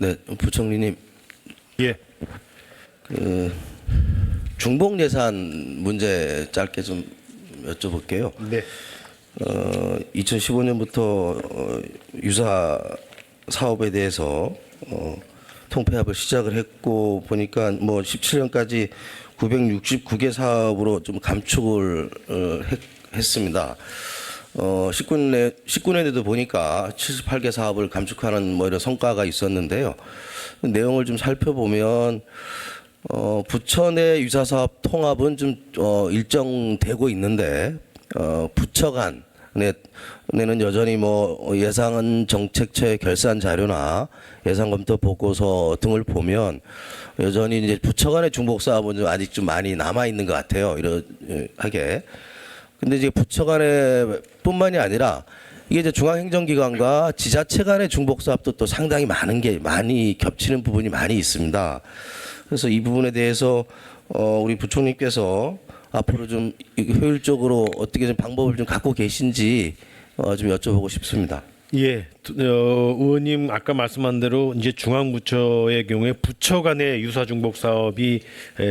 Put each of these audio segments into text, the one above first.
네, 부총리님, 예. 중복 예산 문제 짧게 좀 여쭤볼게요. 네. 2015년부터 유사 사업에 대해서 통폐합을 시작을 했고 보니까 뭐 17년까지 969개 사업으로 좀 감축을 했습니다. 19년에도 보니까 78개 사업을 감축하는 뭐 이런 성과가 있었는데요. 내용을 좀 살펴보면 부처 내 유사 사업 통합은 좀 일정되고 있는데 부처 간에는 여전히 뭐 예산 정책처의 결산 자료나 예산 검토 보고서 등을 보면 여전히 이제 부처 간의 중복 사업은 좀 아직 좀 많이 남아 있는 것 같아요. 이러하게. 근데 이제 부처 간에 뿐만이 아니라 이게 이제 중앙행정기관과 지자체 간의 중복 사업도 또 상당히 많이 겹치는 부분이 많이 있습니다. 그래서 이 부분에 대해서 우리 부총리께서 앞으로 좀 효율적으로 어떻게 좀 방법을 좀 갖고 계신지 좀 여쭤보고 싶습니다. 예. 의원님 아까 말씀한 대로 이제 중앙부처의 경우에 부처 간의 유사 중복 사업이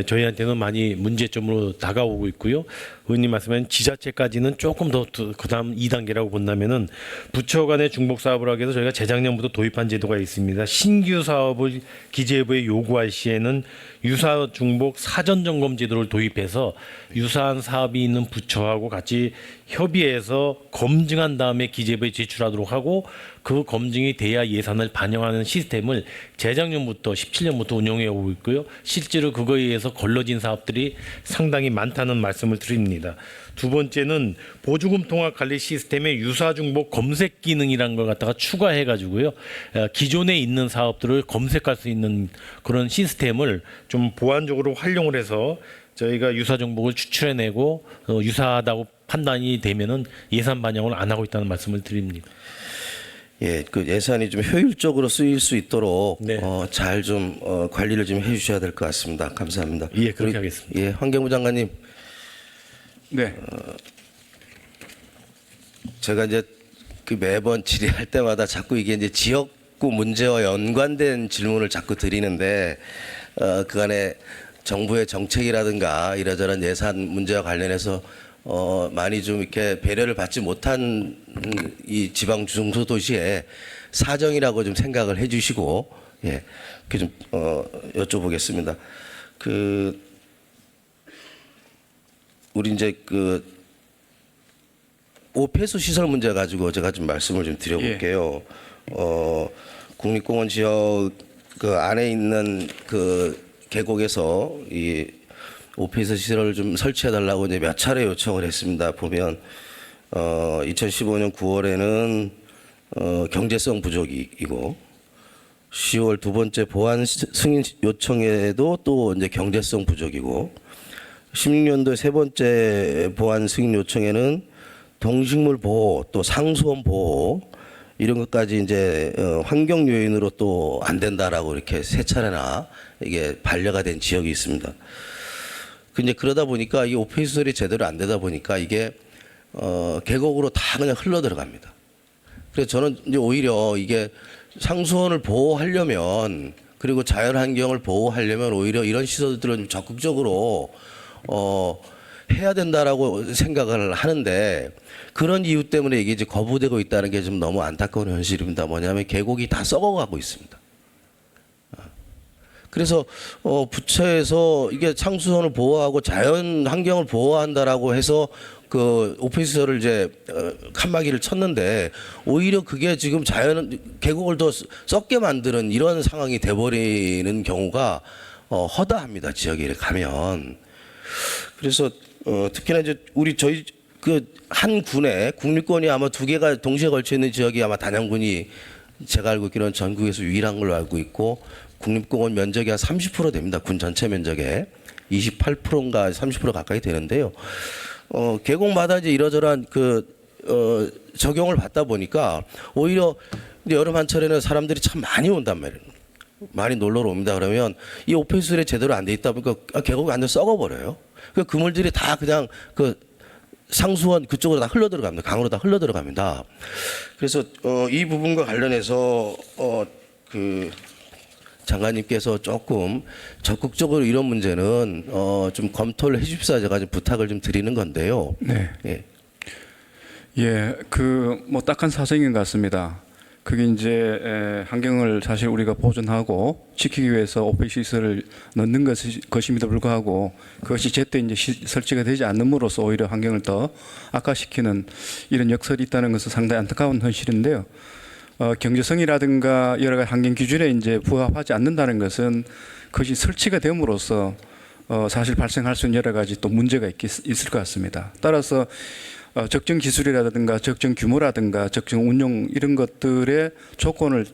저희한테는 많이 문제점으로 다가오고 있고요. 의원님 말씀하신 지자체까지는 조금 더 그다음 2단계라고 본다면은 부처 간의 중복 사업을 하기 위해서 저희가 재작년부터 도입한 제도가 있습니다. 신규 사업을 기재부에 요구할 시에는 유사 중복 사전 점검 제도를 도입해서 유사한 사업이 있는 부처하고 같이 협의해서 검증한 다음에 기재부에 제출하도록 하고 그 검증이 돼야 예산을 반영하는 시스템을 재작년부터 17년부터 운영해 오고 있고요. 실제로 그거에 의해서 걸러진 사업들이 상당히 많다는 말씀을 드립니다. 두 번째는 보조금 통합 관리 시스템에 유사 중복 검색 기능이라는 걸 갖다가 추가해 가지고요. 기존에 있는 사업들을 검색할 수 있는 그런 시스템을 좀 보완적으로 활용을 해서 저희가 유사 정보를 추출해내고 유사하다고 판단이 되면은 예산 반영을 안 하고 있다는 말씀을 드립니다. 예, 그 예산이 좀 효율적으로 쓰일 수 있도록 네. 잘 좀 관리를 좀 해주셔야 될 것 같습니다. 감사합니다. 예, 그렇게 하겠습니다. 예, 환경부 장관님. 네. 제가 이제 그 매번 질의할 때마다 자꾸 이게 이제 지역구 문제와 연관된 질문을 자꾸 드리는데 그간에 정부의 정책이라든가 이러저런 예산 문제와 관련해서 많이 좀 이렇게 배려를 받지 못한 이 지방 중소도시의 사정이라고 좀 생각을 해주시고 예, 이렇게 좀 여쭤보겠습니다. 우리 이제 오폐수 시설 문제 가지고 제가 좀 말씀을 좀 드려볼게요. 국립공원 지역 그 안에 있는 그 계곡에서 이 오폐수 시설을 좀 설치해 달라고 이제 몇 차례 요청을 했습니다. 보면 2015년 9월에는 경제성 부족이고 10월 두 번째 보완 승인 요청에도 또 이제 경제성 부족이고 16년도에 세 번째 보완 승인 요청에는 동식물 보호 또 상수원 보호 이런 것까지 이제 환경 요인으로 또 안 된다라고 이렇게 세 차례나 이게 반려가 된 지역이 있습니다. 근데 그러다 보니까 이 오폐수 시설이 제대로 안 되다 보니까 이게 계곡으로 다 그냥 흘러 들어갑니다. 그래서 저는 이제 오히려 이게 상수원을 보호하려면 그리고 자연환경을 보호하려면 오히려 이런 시설들은 좀 적극적으로 해야 된다라고 생각을 하는데 그런 이유 때문에 이게 이제 거부되고 있다는 게 좀 너무 안타까운 현실입니다. 뭐냐면 계곡이 다 썩어가고 있습니다. 그래서 부처에서 이게 상수원을 보호하고 자연 환경을 보호한다라고 해서 그 오피스를 이제 칸막이를 쳤는데 오히려 그게 지금 계곡을 더 썩게 만드는 이런 상황이 돼버리는 경우가 허다합니다. 지역에 가면. 그래서 특히나 이제 저희 그 한 군에 국립공원이 아마 2개가 동시에 걸쳐 있는 지역이 아마 단양군이 제가 알고 있기로는 전국에서 유일한 걸로 알고 있고 국립공원 면적이 한 30% 됩니다. 군 전체 면적에 28%인가 30% 가까이 되는데요. 계곡마다 이제 이러저러한 적용을 받다 보니까 오히려 여름 한철에는 사람들이 참 많이 온단 말이에요. 많이 놀러 옵니다. 그러면 이 오폐수술이 제대로 안 돼 있다 보니까 계곡이 완전 썩어버려요. 그 그물들이 다 그냥 상수원 그쪽으로 다 흘러 들어갑니다. 강으로 다 흘러 들어갑니다. 그래서 이 부분과 관련해서 장관님께서 조금 적극적으로 이런 문제는 좀 검토를 해주십사 제가 좀 부탁을 좀 드리는 건데요. 네. 예. 예, 그 뭐 딱한 사정인 것 같습니다. 그게 이제 환경을 사실 우리가 보존하고 지키기 위해서 오페 시설을 넣는 것임에도 불구하고 그것이 제때 이제 설치가 되지 않음으로써 오히려 환경을 더 악화시키는 이런 역설이 있다는 것은 상당히 안타까운 현실인데요. 경제성이라든가 여러 가지 환경 기준에 이제 부합하지 않는다는 것은 그것이 설치가 됨으로써 사실 발생할 수 있는 여러 가지 또 문제가 있을 것 같습니다. 따라서 적정 기술이라든가 적정 규모라든가 적정 운용 이런 것들의 조건을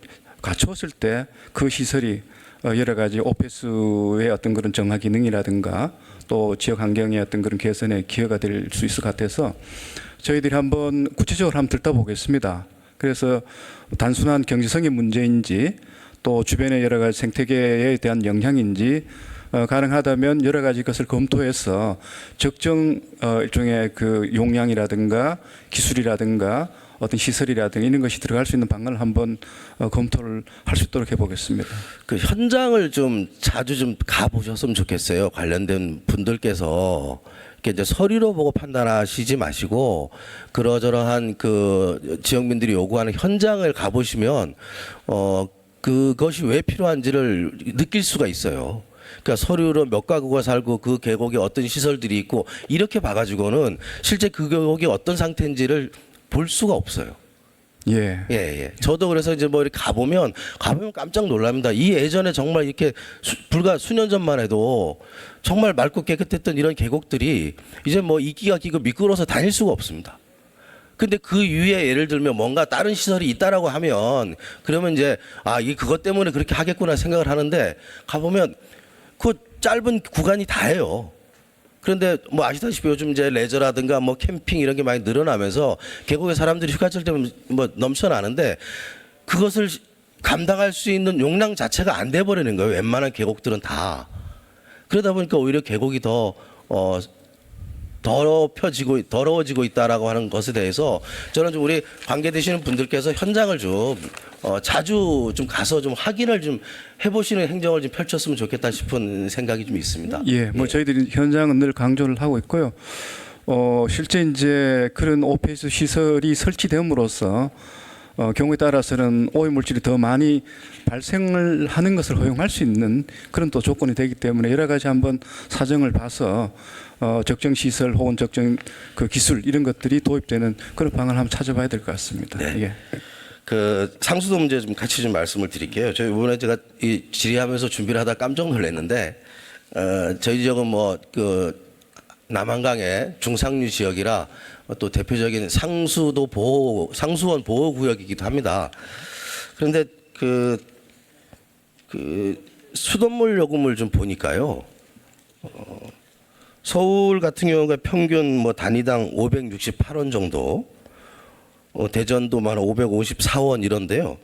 갖추었을 때 그 시설이 여러 가지 오페스의 어떤 그런 정화 기능이라든가 또 지역 환경의 어떤 그런 개선에 기여가 될 수 있을 것 같아서 저희들이 한번 구체적으로 한번 들여다보겠습니다. 그래서 단순한 경제성의 문제인지 또 주변의 여러 가지 생태계에 대한 영향인지 가능하다면 여러 가지 것을 검토해서 적정 일종의 그 용량이라든가 기술이라든가 어떤 시설이라든가 이런 것이 들어갈 수 있는 방안을 한번 검토를 할 수 있도록 해보겠습니다. 그 현장을 좀 자주 좀 가보셨으면 좋겠어요. 관련된 분들께서 이렇게 이제 서류로 보고 판단하시지 마시고 그러저러한 그 지역민들이 요구하는 현장을 가보시면 그것이 왜 필요한지를 느낄 수가 있어요. 그러니까 서류로 몇 가구가 살고 그 계곡에 어떤 시설들이 있고 이렇게 봐가지고는 실제 그 계곡이 어떤 상태인지를 볼 수가 없어요. 예. 예. 저도 그래서 이제 뭐 이렇게 가보면 깜짝 놀랍니다. 이 예전에 정말 이렇게 불과 수년 전만 해도 정말 맑고 깨끗했던 이런 계곡들이 이제 뭐 이끼가 끼고 미끄러워서 다닐 수가 없습니다. 근데 그 위에 예를 들면 뭔가 다른 시설이 있다라고 하면 그러면 이제 이게 그것 때문에 그렇게 하겠구나 생각을 하는데 가보면 그 짧은 구간이 다예요. 그런데 뭐 아시다시피 요즘 이제 레저라든가 뭐 캠핑 이런 게 많이 늘어나면서 계곡에 사람들이 휴가철 때면 뭐 넘쳐나는데 그것을 감당할 수 있는 용량 자체가 안 돼 버리는 거예요. 웬만한 계곡들은 다. 그러다 보니까 오히려 계곡이 더 더러워지고 있다라고 하는 것에 대해서 저는 좀 우리 관계되시는 분들께서 현장을 좀 자주 좀 가서 좀 확인을 좀 해보시는 행정을 좀 펼쳤으면 좋겠다 싶은 생각이 좀 있습니다. 예, 뭐 저희들이 현장은 늘 강조를 하고 있고요. 실제 이제 그런 오페스 시설이 설치됨으로써 경우에 따라서는 오해 물질이 더 많이 발생을 하는 것을 허용할 수 있는 그런 또 조건이 되기 때문에 여러 가지 한번 사정을 봐서 적정 시설 혹은 적정 그 기술 이런 것들이 도입되는 그런 방안을 한번 찾아봐야 될 것 같습니다. 네. 예. 그 상수도 문제 좀 같이 좀 말씀을 드릴게요. 저희 이번에 제가 이 질의하면서 준비를 하다 깜짝 놀랐는데 저희 지역은 뭐 그 남한강의 중상류 지역이라 또 대표적인 상수원 보호 구역이기도 합니다. 그런데 그 수돗물 요금을 좀 보니까요. 서울 같은 경우가 평균 뭐 단위당 568원 정도, 대전도 만 554원 이런데요.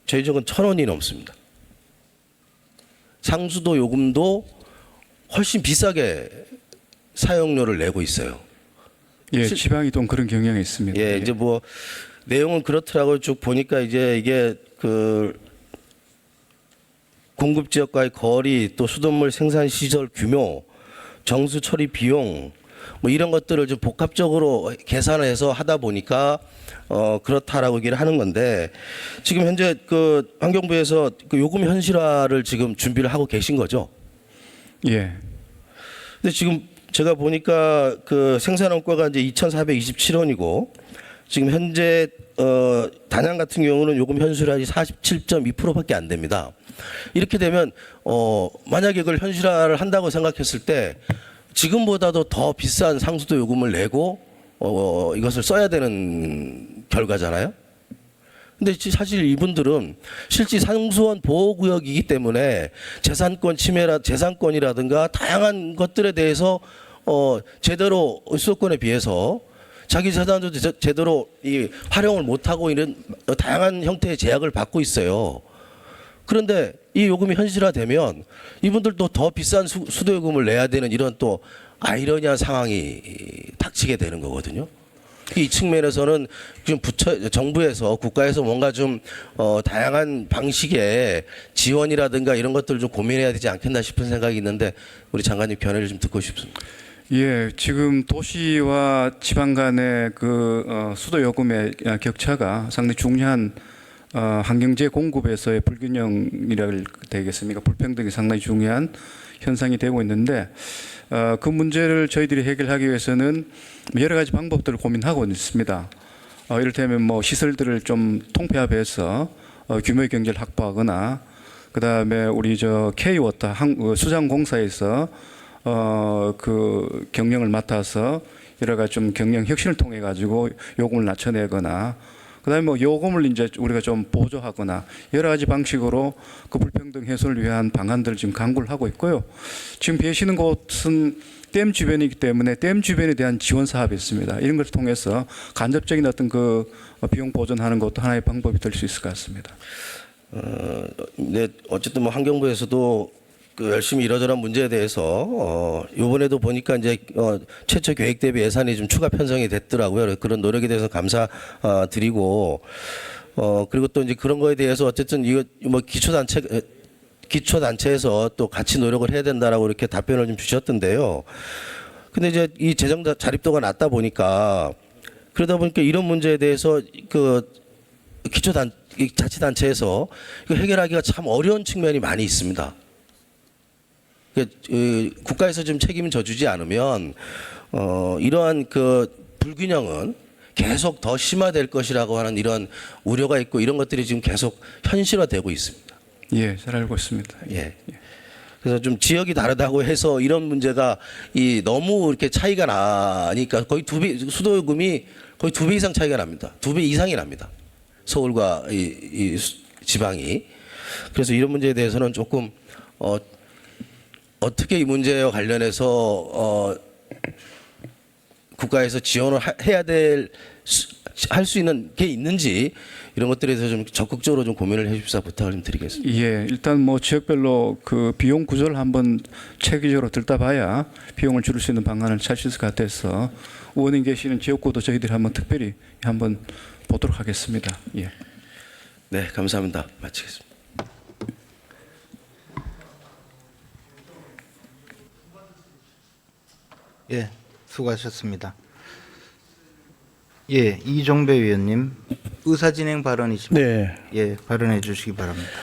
저희 지역은 1,000원이 넘습니다. 상수도 요금도 훨씬 비싸게 사용료를 내고 있어요. 예, 지방이 좀 그런 경향이 있습니다. 예, 이제 뭐 내용은 그렇더라고요. 쭉 보니까 이제 이게 그 공급 지역과의 거리, 또 수돗물 생산 시설 규모, 정수 처리 비용 뭐 이런 것들을 좀 복합적으로 계산해서 하다 보니까 그렇다라고 얘기를 하는 건데 지금 현재 그 환경부에서 그 요금 현실화를 지금 준비를 하고 계신 거죠? 예. 근데 지금 제가 보니까 그 생산원가가 이제 2,427원이고 지금 현재 단양 같은 경우는 요금 현실화율이 47.2%밖에 안 됩니다. 이렇게 되면 만약에 그걸 현실화를 한다고 생각했을 때 지금보다도 더 비싼 상수도 요금을 내고 이것을 써야 되는 결과잖아요. 근데 사실 이분들은 실제 상수원 보호구역이기 때문에 재산권이라든가 다양한 것들에 대해서 제대로 수도권에 비해서 자기 재산도 제대로 활용을 못하고 이런 다양한 형태의 제약을 받고 있어요. 그런데 이 요금이 현실화되면 이분들도 더 비싼 수도요금을 내야 되는 이런 또 아이러니한 상황이 닥치게 되는 거거든요. 이 측면에서는 지금 정부에서 국가에서 뭔가 좀 다양한 방식의 지원이라든가 이런 것들을 좀 고민해야 되지 않겠나 싶은 생각이 있는데 우리 장관님 견해를 좀 듣고 싶습니다. 예, 지금 도시와 지방 간의 수도 요금의 격차가 상당히 중요한 환경재 공급에서의 불균형이라 되겠습니까? 불평등이 상당히 중요한 현상이 되고 있는데 그 문제를 저희들이 해결하기 위해서는 여러 가지 방법들을 고민하고 있습니다. 이를테면 뭐 시설들을 좀 통폐합해서 규모의 경제를 확보하거나 그다음에 우리 K워터 수장공사에서 그 경영을 맡아서 여러 가지 좀 경영 혁신을 통해 가지고 요금을 낮춰내거나 그다음에 뭐 요금을 이제 우리가 좀 보조하거나 여러 가지 방식으로 그 불평등 해소를 위한 방안들을 지금 강구를 하고 있고요. 지금 계시는 곳은 댐 주변이기 때문에 댐 주변에 대한 지원 사업이 있습니다. 이런 것을 통해서 간접적인 어떤 그 비용 보전하는 것도 하나의 방법이 될 수 있을 것 같습니다. 네, 어쨌든 뭐 환경부에서도 그 열심히 이러저런 문제에 대해서 이번에도 보니까 이제 최초 계획 대비 예산이 좀 추가 편성이 됐더라고요. 그런 노력에 대해서 감사드리고 그리고 또 이제 그런 거에 대해서 어쨌든 이거 뭐 기초단체에서 또 같이 노력을 해야 된다라고 이렇게 답변을 좀 주셨던데요. 근데 이제 이 재정 자립도가 낮다 보니까 그러다 보니까 이런 문제에 대해서 그 자치단체에서 이거 해결하기가 참 어려운 측면이 많이 있습니다. 국가에서 좀 책임을 져주지 않으면 이러한 그 불균형은 계속 더 심화될 것이라고 하는 이런 우려가 있고 이런 것들이 지금 계속 현실화되고 있습니다. 예, 잘 알고 있습니다. 예. 그래서 좀 지역이 다르다고 해서 이런 문제가 너무 이렇게 차이가 나니까 거의 2배 수도 요금이 거의 2배 이상 차이가 납니다. 2배 이상이 납니다. 서울과 이 지방이. 그래서 이런 문제에 대해서는 조금 어떻게 이 문제와 관련해서 국가에서 지원을 해야 할 수 있는 게 있는지 이런 것들에 대해서 좀 적극적으로 좀 고민을 해주십사 부탁을 좀 드리겠습니다. 예, 일단 뭐 지역별로 그 비용 구조를 한번 체계적으로 들다봐야 비용을 줄일 수 있는 방안을 찾을 수 있을 것 같아서 의원님 계시는 지역구도 저희들이 한번 특별히 한번 보도록 하겠습니다. 예. 네, 감사합니다. 마치겠습니다. 예, 수고하셨습니다. 예, 이종배 위원님 의사진행 발언이십니다. 네. 예, 발언해 주시기 바랍니다.